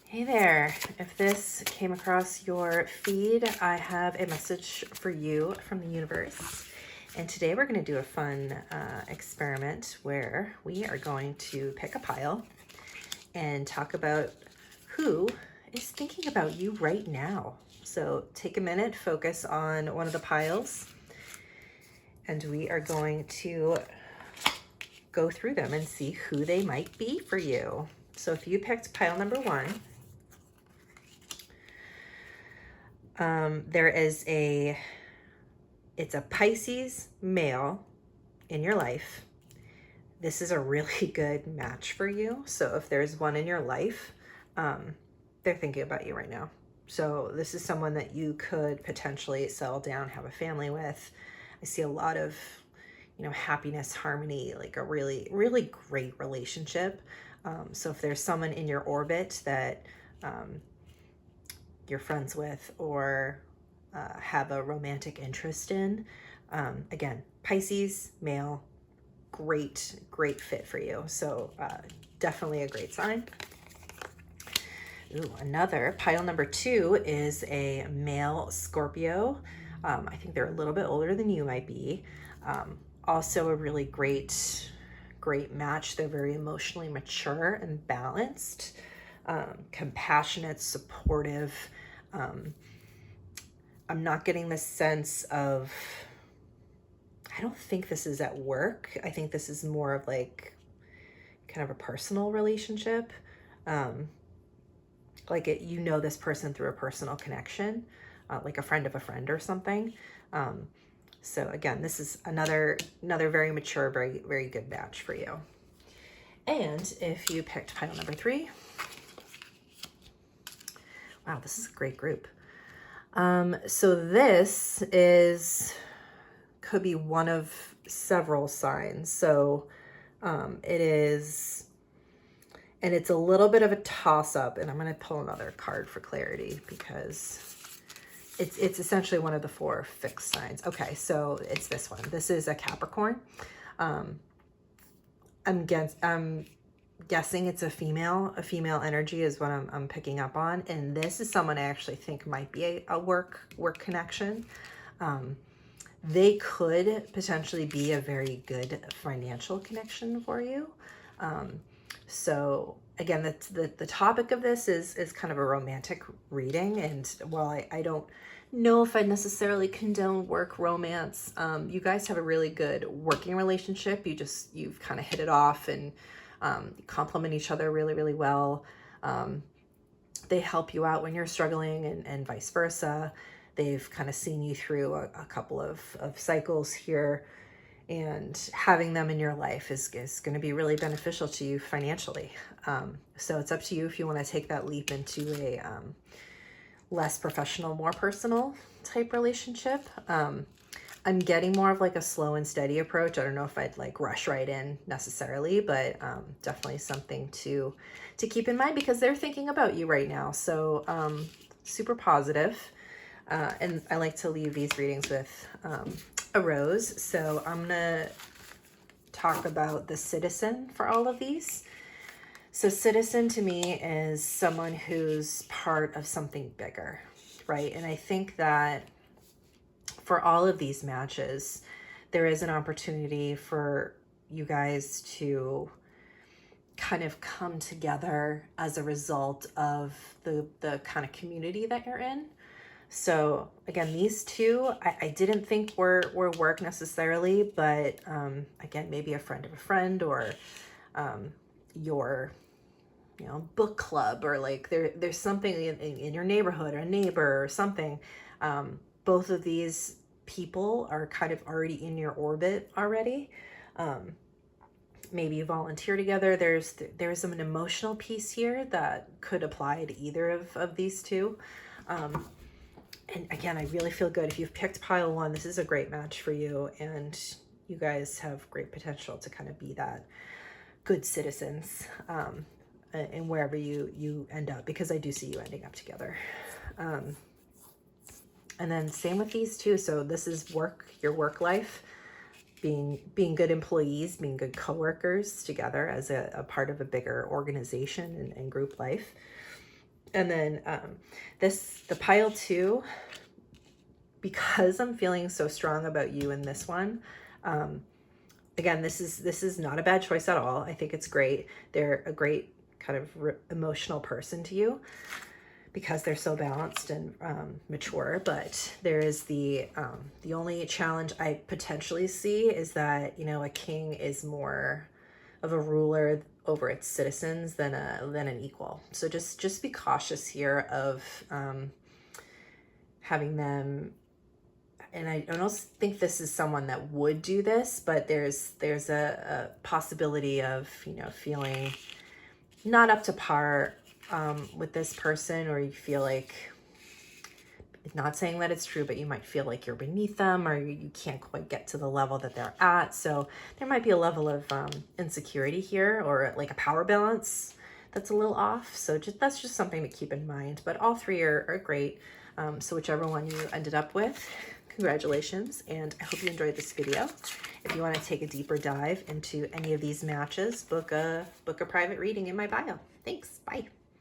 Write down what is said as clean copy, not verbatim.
Hey there. If this came across your feed, I have a message for you from the universe. And today we're going to do a fun experiment where we are going to pick a pile and talk about who is thinking about you right now. So take a minute, focus on one of the piles, and we are going to go through them and see who they might be for you. So if you picked pile number one, it's a Pisces male in your life. This is a really good match for you. So if there's one in your life, they're thinking about you right now. So this is someone that you could potentially settle down, have a family with. I see a lot of, happiness, harmony, like a really, really great relationship. So if there's someone in your orbit that you're friends with or have a romantic interest in, again, Pisces male, great fit for you. So definitely a great sign. Ooh, another pile number two is a male Scorpio. I think they're a little bit older than you might be. Also a really great match. They're very emotionally mature and balanced, compassionate, supportive. I'm not getting the sense of, I don't think this is at work. I think this is more of like kind of a personal relationship. This person through a personal connection, like a friend of a friend or something. So again, this is another very mature, very, very good match for you. And if you picked pile number three, wow, this is a great group. So this could be one of several signs. So it is, and it's a little bit of a toss up, and I'm going to pull another card for clarity because it's essentially one of the four fixed signs. Okay, so it's this one. This is a Capricorn. I'm guessing it's a female energy is what I'm picking up on. And this is someone I actually think might be a work connection. They could potentially be a very good financial connection for you. So again, the topic of this is kind of a romantic reading. And while I don't know if I necessarily condone work romance, you guys have a really good working relationship. You've kind of hit it off and complement each other really, really well. They help you out when you're struggling and vice versa. They've kind of seen you through a couple of cycles here, and having them in your life is going to be really beneficial to you financially. So it's up to you if you want to take that leap into a less professional, more personal type relationship. I'm getting more of like a slow and steady approach. I don't know if I'd like rush right in necessarily, but definitely something to keep in mind because they're thinking about you right now. So super positive. And I like to leave these readings with a rose. So I'm going to talk about the citizen for all of these. So citizen to me is someone who's part of something bigger, right? And I think that for all of these matches, there is an opportunity for you guys to kind of come together as a result of the kind of community that you're in. So again, these two, I didn't think were work necessarily, but again, maybe a friend of a friend or your book club, or like there's something in your neighborhood or a neighbor or something. Both of these people are kind of already in your orbit already. Maybe you volunteer together. There's an emotional piece here that could apply to either of these two. And again, I really feel good. If you've picked pile one, this is a great match for you, and you guys have great potential to kind of be that good citizens and wherever you end up, because I do see you ending up together. And then same with these two. So this is your work life, being good employees, being good coworkers together as a part of a bigger organization and group life. And then the pile 2, because I'm feeling so strong about you in this one, again, this is not a bad choice at all. I think it's great. They're a great kind of emotional person to you because they're so balanced and mature. But there is the only challenge I potentially see is that, you know, a king is more of a ruler over its citizens than an equal. So just be cautious here of having them. And I don't think this is someone that would do this, but there's a possibility of, you know, feeling not up to par with this person, or you feel like, not saying that it's true, but you might feel like you're beneath them, or you can't quite get to the level that they're at. So there might be a level of insecurity here, or like a power balance that's a little off. So that's just something to keep in mind. But all 3 are great. So whichever one you ended up with, congratulations, and I hope you enjoyed this video. If you want to take a deeper dive into any of these matches, book a private reading in my bio. Thanks. Bye.